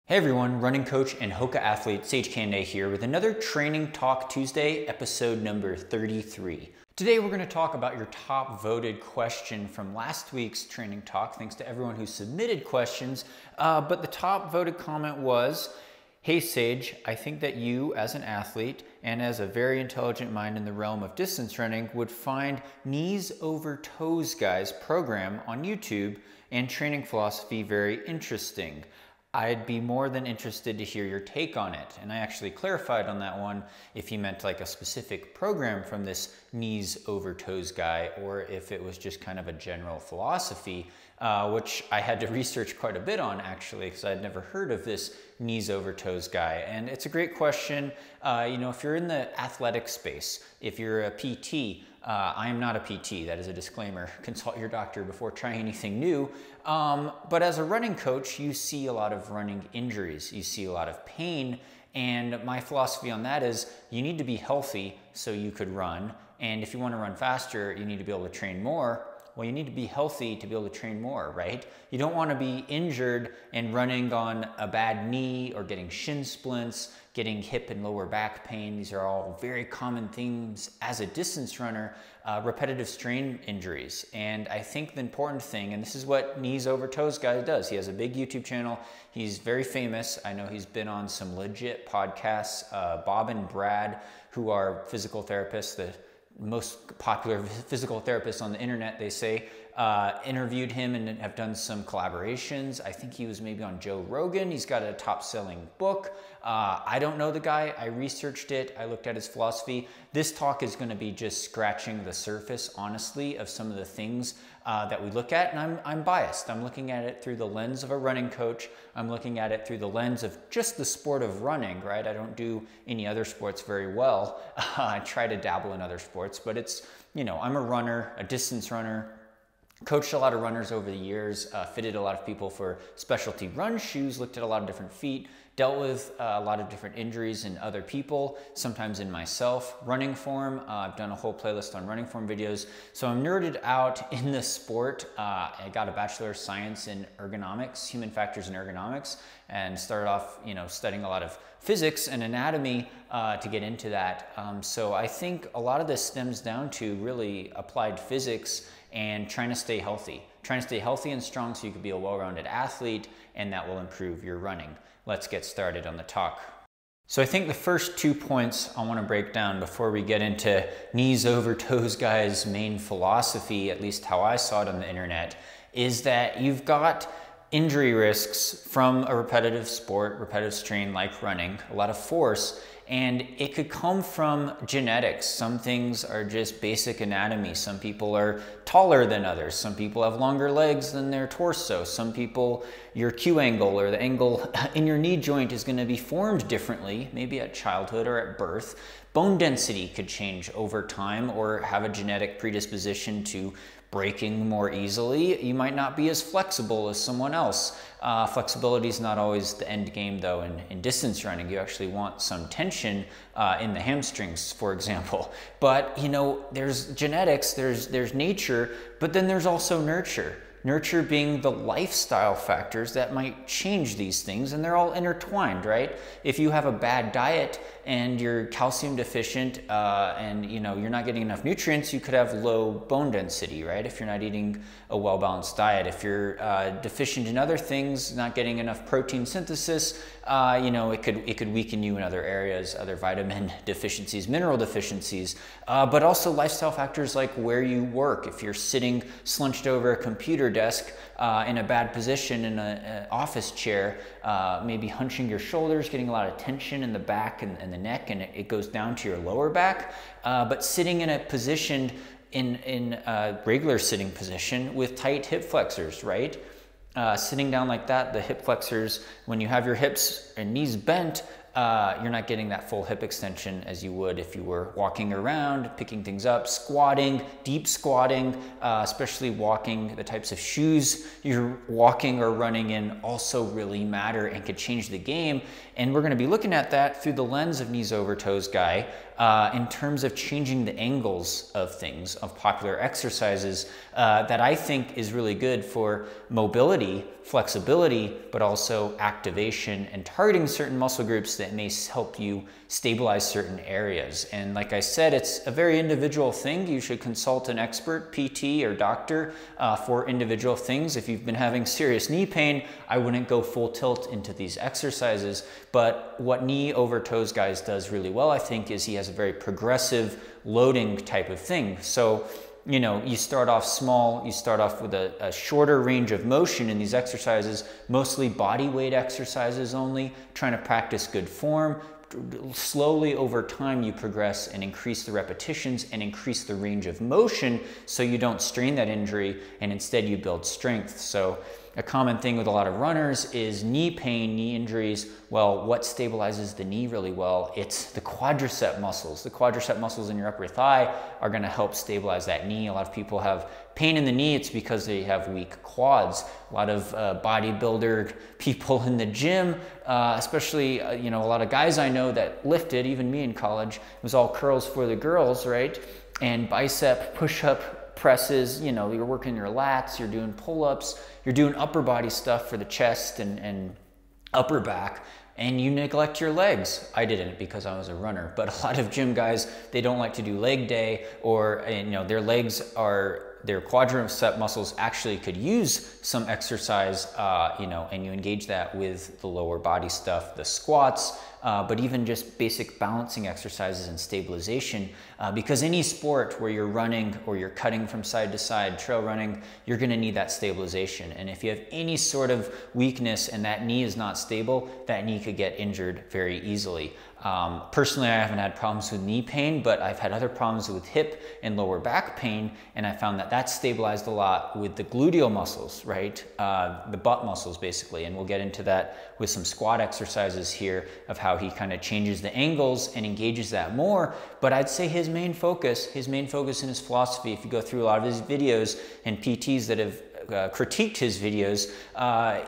Hey everyone, running coach and Hoka athlete Sage Canday here with another Training Talk Tuesday, episode number 33. Today we're going to talk about your top voted question from last week's Training Talk. Thanks to everyone who submitted questions, but the top voted comment was, "Hey Sage, I think that you as an athlete and as a very intelligent mind in the realm of distance running would find Knees Over Toes Guys program on YouTube and training philosophy very interesting. I'd be more than interested to hear your take on it." And I actually clarified on that one if he meant like a specific program from this Knees Over Toes guy or if it was just kind of a general philosophy, which I had to research quite a bit on actually because I'd never heard of this Knees Over Toes guy. And it's a great question. If you're in the athletic space, if you're a PT, I am not a PT, that is a disclaimer. Consult your doctor before trying anything new. But as a running coach, you see a lot of running injuries. You see a lot of pain. And my philosophy on that is you need to be healthy so you could run. And if you want to run faster, you need to be able to train more. Well, you need to be healthy to be able to train more, right? You don't want to be injured and running on a bad knee or getting shin splints, getting hip and lower back pain. These are all very common things as a distance runner, repetitive strain injuries. And I think the important thing, and this is what Knees Over Toes guy does. He has a big YouTube channel. He's very famous. I know he's been on some legit podcasts. Bob and Brad, who are physical therapists, the most popular physical therapists on the internet, they say, interviewed him and have done some collaborations. I think he was maybe on Joe Rogan. He's got a top-selling book. I don't know the guy. I researched it. I looked at his philosophy. This talk is going to be just scratching the surface, honestly, of some of the things that we look at. And I'm biased. I'm looking at it through the lens of a running coach. I'm looking at it through the lens of just the sport of running, right? I don't do any other sports very well. I try to dabble in other sports, but it's, I'm a runner, a distance runner. Coached a lot of runners over the years, fitted a lot of people for specialty run shoes, looked at a lot of different feet, dealt with a lot of different injuries in other people, sometimes in myself. Running form, I've done a whole playlist on running form videos. So I'm nerded out in the sport. I got a Bachelor of Science in ergonomics, human factors and ergonomics, and started off, studying a lot of physics and anatomy to get into that. So I think a lot of this stems down to really applied physics and trying to stay healthy. Trying to stay healthy and strong so you can be a well-rounded athlete, and that will improve your running. Let's get started on the talk. So I think the first 2 points I want to break down before we get into Knees Over Toes guy's main philosophy, at least how I saw it on the internet, is that you've got injury risks from a repetitive sport, repetitive strain like running, a lot of force, and it could come from genetics. Some things are just basic anatomy. Some people are taller than others. Some people have longer legs than their torso. Some people, your Q angle or the angle in your knee joint is going to be formed differently, maybe at childhood or at birth. Bone density could change over time or have a genetic predisposition to breaking more easily. You might not be as flexible as someone else. Flexibility is not always the end game though. In distance running, you actually want some tension in the hamstrings, for example. But there's genetics, there's nature, but then there's also nurture. Nurture being the lifestyle factors that might change these things, and they're all intertwined, right? If you have a bad diet and you're calcium deficient and you're not getting enough nutrients, you could have low bone density, right? If you're not eating a well-balanced diet. If you're deficient in other things, not getting enough protein synthesis, it could weaken you in other areas, other vitamin deficiencies, mineral deficiencies, but also lifestyle factors like where you work. If you're sitting slunched over a computer desk in a bad position in an office chair, maybe hunching your shoulders, getting a lot of tension in the back and the neck, and it goes down to your lower back, but sitting in a position in a regular sitting position with tight hip flexors, right? Sitting down like that, the hip flexors, when you have your hips and knees bent, you're not getting that full hip extension as you would if you were walking around, picking things up, squatting, deep squatting, especially walking. The types of shoes you're walking or running in also really matter and could change the game. And we're going to be looking at that through the lens of knees over toes guy in terms of changing the angles of things, of popular exercises that I think is really good for mobility, flexibility, but also activation and targeting certain muscle groups that may help you stabilize certain areas. And like I said, it's a very individual thing. You should consult an expert, PT or doctor, for individual things. If you've been having serious knee pain, I wouldn't go full tilt into these exercises. But what knee over toes guys does really well, I think, is he has a very progressive loading type of thing. So, you know, you start off small, you start off with a shorter range of motion in these exercises, mostly body weight exercises only, trying to practice good form. Slowly over time, you progress and increase the repetitions and increase the range of motion so you don't strain that injury and instead you build strength. So a common thing with a lot of runners is knee pain, knee injuries. Well, what stabilizes the knee really well? It's the quadricep muscles. The quadricep muscles in your upper thigh are going to help stabilize that knee. A lot of people have pain in the knee. It's because they have weak quads. A lot of bodybuilder people in the gym, especially, you know, a lot of guys I know that lifted, even me in college, it was all curls for the girls, right? And bicep push-up presses, you know, you're working your lats, you're doing pull-ups, you're doing upper body stuff for the chest and upper back, and you neglect your legs. I didn't because I was a runner, but a lot of gym guys, they don't like to do leg day, or, you know, their legs are, their quadricep muscles actually could use some exercise, you know, and you engage that with the lower body stuff, the squats, but even just basic balancing exercises and stabilization, because any sport where you're running or you're cutting from side to side, trail running, you're going to need that stabilization. And if you have any sort of weakness and that knee is not stable, that knee could get injured very easily. Personally, I haven't had problems with knee pain, but I've had other problems with hip and lower back pain, and I found that that's stabilized a lot with the gluteal muscles, right? The butt muscles, basically, and we'll get into that with some squat exercises here of how he kind of changes the angles and engages that more. But I'd say his main focus in his philosophy, if you go through a lot of his videos and PTs that have critiqued his videos,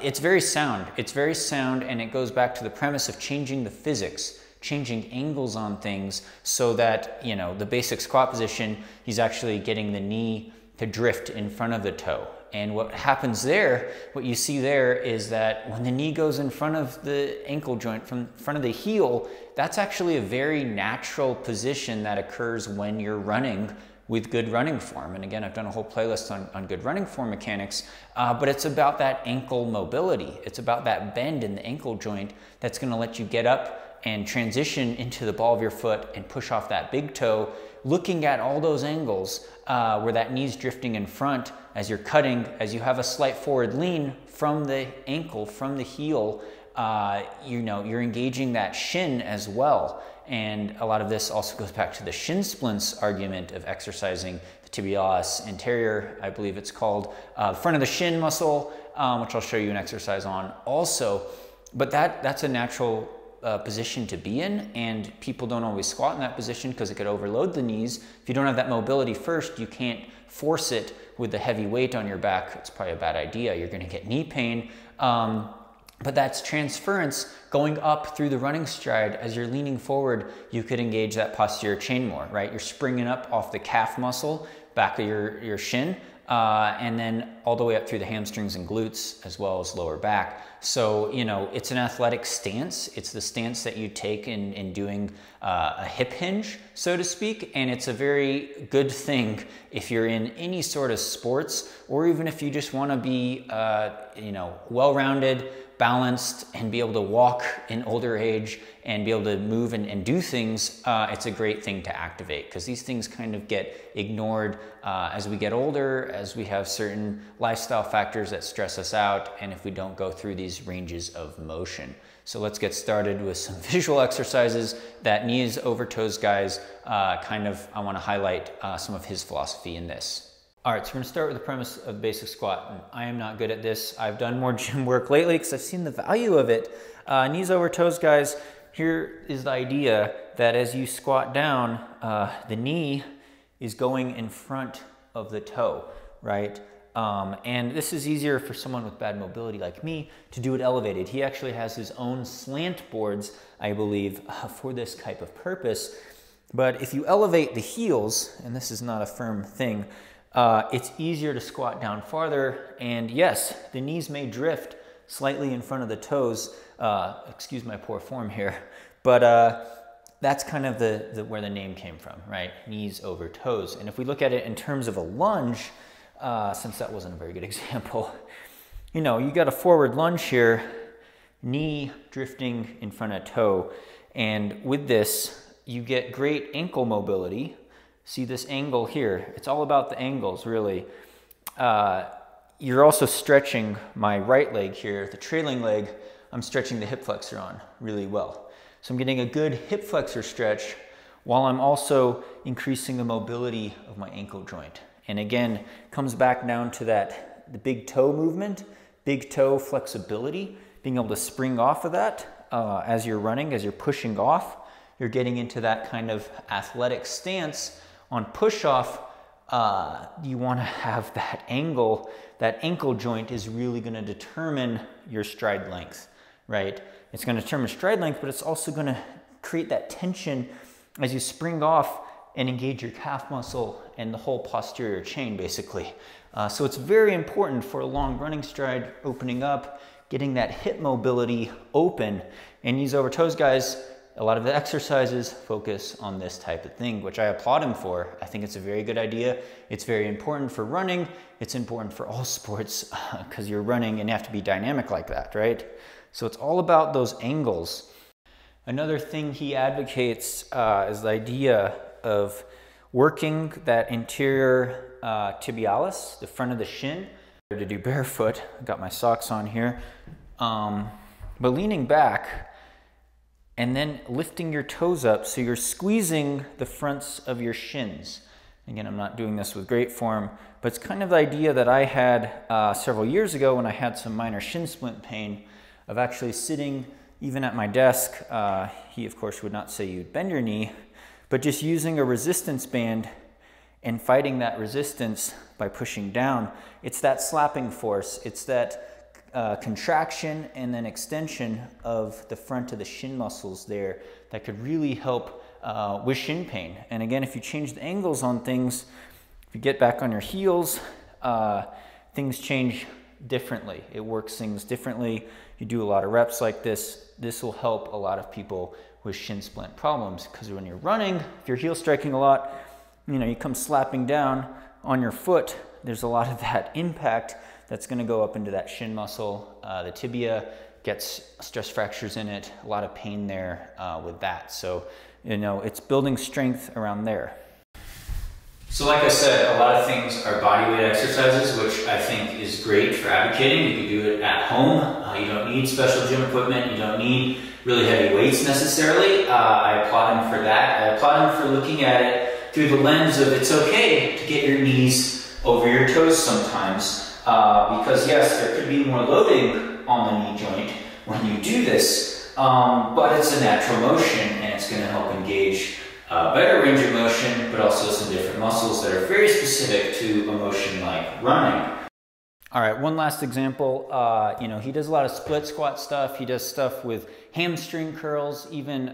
it's very sound. It's very sound, and it goes back to the premise of changing the physics, changing angles on things so that, you know, the basic squat position, he's actually getting the knee to drift in front of the toe. And what happens there, what you see there is that when the knee goes in front of the ankle joint, from front of the heel, that's actually a very natural position that occurs when you're running with good running form. And again, I've done a whole playlist on good running form mechanics, but it's about that ankle mobility. It's about that bend in the ankle joint that's gonna let you get up and transition into the ball of your foot and push off that big toe, looking at all those angles where that knee's drifting in front as you're cutting, as you have a slight forward lean from the ankle, from the heel, you know, you're engaging that shin as well. And a lot of this also goes back to the shin splints argument of exercising the tibialis anterior, I believe it's called, front of the shin muscle, which I'll show you an exercise on also. But that's a natural position to be in, and people don't always squat in that position because it could overload the knees. If you don't have that mobility first, you can't force it with the heavy weight on your back. It's probably a bad idea. You're going to get knee pain. But that's transference going up through the running stride. As you're leaning forward, you could engage that posterior chain more, right? You're springing up off the calf muscle, back of your shin, and then all the way up through the hamstrings and glutes, as well as lower back. So, you know, it's an athletic stance. It's the stance that you take in doing a hip hinge, so to speak. And it's a very good thing if you're in any sort of sports, or even if you just want to be, you know, well-rounded, balanced, and be able to walk in older age and be able to move and do things. It's a great thing to activate, because these things kind of get ignored as we get older, as we have certain lifestyle factors that stress us out, and if we don't go through these ranges of motion. So let's get started with some visual exercises that knees over toes guys I want to highlight some of his philosophy in this. All right, so we're gonna start with the premise of basic squat. And I am not good at this. I've done more gym work lately because I've seen the value of it. Knees over toes, guys, here is the idea that as you squat down, the knee is going in front of the toe, right? And this is easier for someone with bad mobility like me to do it elevated. He actually has his own slant boards, I believe, for this type of purpose. But if you elevate the heels, and this is not a firm thing, it's easier to squat down farther. And yes, the knees may drift slightly in front of the toes. Excuse my poor form here, but that's kind of where the name came from, right? Knees over toes. And if we look at it in terms of a lunge, since that wasn't a very good example, you know, you got a forward lunge here, knee drifting in front of toe. And with this, you get great ankle mobility. See this angle here? It's all about the angles, really. You're also stretching my right leg here, the trailing leg. I'm stretching the hip flexor on really well. So I'm getting a good hip flexor stretch while I'm also increasing the mobility of my ankle joint. And again, comes back down to the big toe movement, big toe flexibility, being able to spring off of that as you're running, as you're pushing off. You're getting into that kind of athletic stance. On push off, you want to have that angle. That ankle joint is really going to determine your stride length, right? It's going to determine stride length, but it's also going to create that tension as you spring off and engage your calf muscle and the whole posterior chain, basically. So it's very important for a long running stride, opening up, getting that hip mobility open. And knees over toes, guys, a lot of the exercises focus on this type of thing, which I applaud him for. I think it's a very good idea. It's very important for running. It's important for all sports because you're running and you have to be dynamic like that, right? So it's all about those angles. Another thing he advocates is the idea of working that interior tibialis, the front of the shin. To do barefoot, I've got my socks on here, but leaning back and then lifting your toes up so you're squeezing the fronts of your shins. Again, I'm not doing this with great form, but it's kind of the idea that I had several years ago when I had some minor shin splint pain, of actually sitting even at my desk. He, of course, would not say you'd bend your knee, but just using a resistance band and fighting that resistance by pushing down. It's that slapping force. It's that contraction and then extension of the front of the shin muscles there that could really help with shin pain. And again, if you change the angles on things, if you get back on your heels, things change differently. It works things differently. You do a lot of reps like this, this will help a lot of people with shin splint problems, because when you're running, if you're heel striking a lot, you know, you come slapping down on your foot, there's a lot of that impact that's going to go up into that shin muscle. The tibia gets stress fractures in it, a lot of pain there with that. So, you know, it's building strength around there. So like I said, a lot of things are bodyweight exercises, which I think is great for advocating. You can do it at home. You don't need special gym equipment. You don't need really heavy weights necessarily. I applaud him for that. I applaud him for looking at it through the lens of it's okay to get your knees over your toes sometimes. Because yes, there could be more loading on the knee joint when you do this, but it's a natural motion and it's going to help engage better range of motion, but also some different muscles that are very specific to a motion like running. All right, one last example. You know, he does a lot of split squat stuff. He does stuff with hamstring curls, even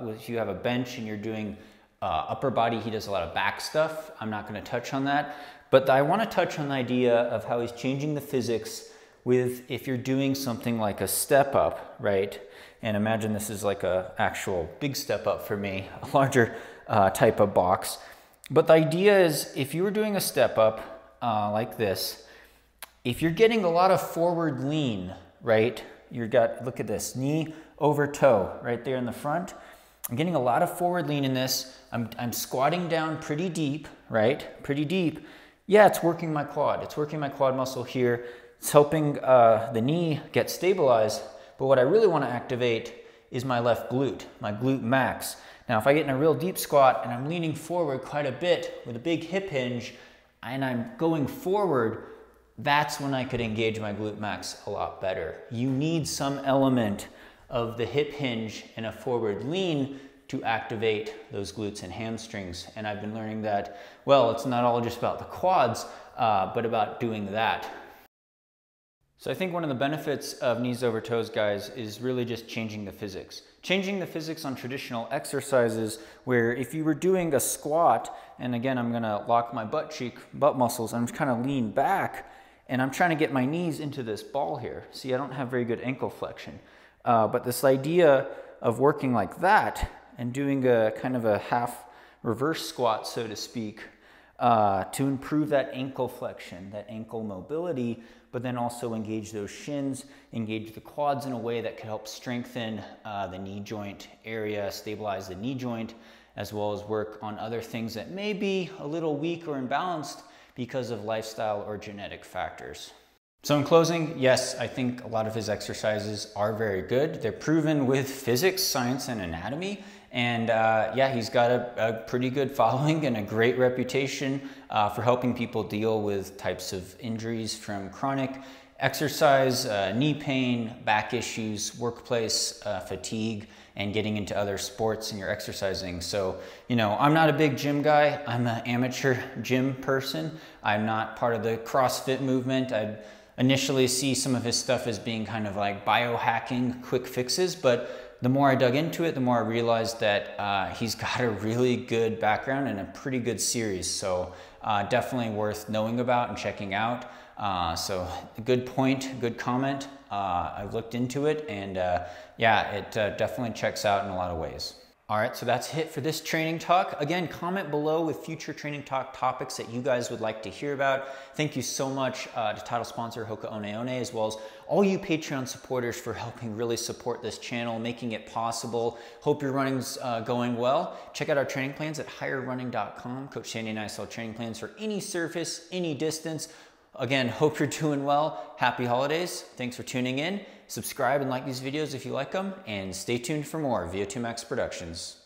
if you have a bench and you're doing upper body, he does a lot of back stuff. I'm not going to touch on that, but I want to touch on the idea of how he's changing the physics with if you're doing something like a step up, right? And imagine this is like a actual big step up for me, a larger type of box. But the idea is if you were doing a step up like this, if you're getting a lot of forward lean, right? Look at this, knee over toe right there in the front. I'm getting a lot of forward lean in this. I'm squatting down pretty deep, right? Pretty deep. Yeah, it's working my quad. It's working my quad muscle here. It's helping the knee get stabilized. But what I really want to activate is my left glute, my glute max. Now, if I get in a real deep squat and I'm leaning forward quite a bit with a big hip hinge and I'm going forward, that's when I could engage my glute max a lot better. You need some element of the hip hinge and a forward lean to activate those glutes and hamstrings. And I've been learning that, well, it's not all just about the quads, but about doing that. So I think one of the benefits of knees over toes, guys, is really just changing the physics. Changing the physics on traditional exercises where if you were doing a squat, and again, I'm gonna lock my butt muscles, I'm just kind of lean back, and I'm trying to get my knees into this ball here. See, I don't have very good ankle flexion. But this idea of working like that and doing a kind of a half reverse squat, so to speak, to improve that ankle flexion, that ankle mobility, but then also engage those shins, engage the quads in a way that could help strengthen the knee joint area, stabilize the knee joint, as well as work on other things that may be a little weak or imbalanced because of lifestyle or genetic factors. So in closing, yes, I think a lot of his exercises are very good. They're proven with physics, science, and anatomy. And yeah, he's got a pretty good following and a great reputation for helping people deal with types of injuries from chronic exercise, knee pain, back issues, workplace fatigue, and getting into other sports and you're exercising. So, you know, I'm not a big gym guy. I'm an amateur gym person. I'm not part of the CrossFit movement. I initially see some of his stuff as being kind of like biohacking quick fixes, but the more I dug into it, the more I realized that he's got a really good background and a pretty good series. So definitely worth knowing about and checking out. So good point, good comment. I've looked into it and yeah, it definitely checks out in a lot of ways. All right, so that's it for this training talk. Again, comment below with future training talk topics that you guys would like to hear about. Thank you so much to title sponsor Hoka One One, as well as all you Patreon supporters for helping really support this channel, making it possible. Hope your running's going well. Check out our training plans at higherrunning.com. Coach Sandy and I sell training plans for any surface, any distance. Again, hope you're doing well. Happy holidays. Thanks for tuning in. Subscribe and like these videos if you like them, and stay tuned for more VO2 Max Productions.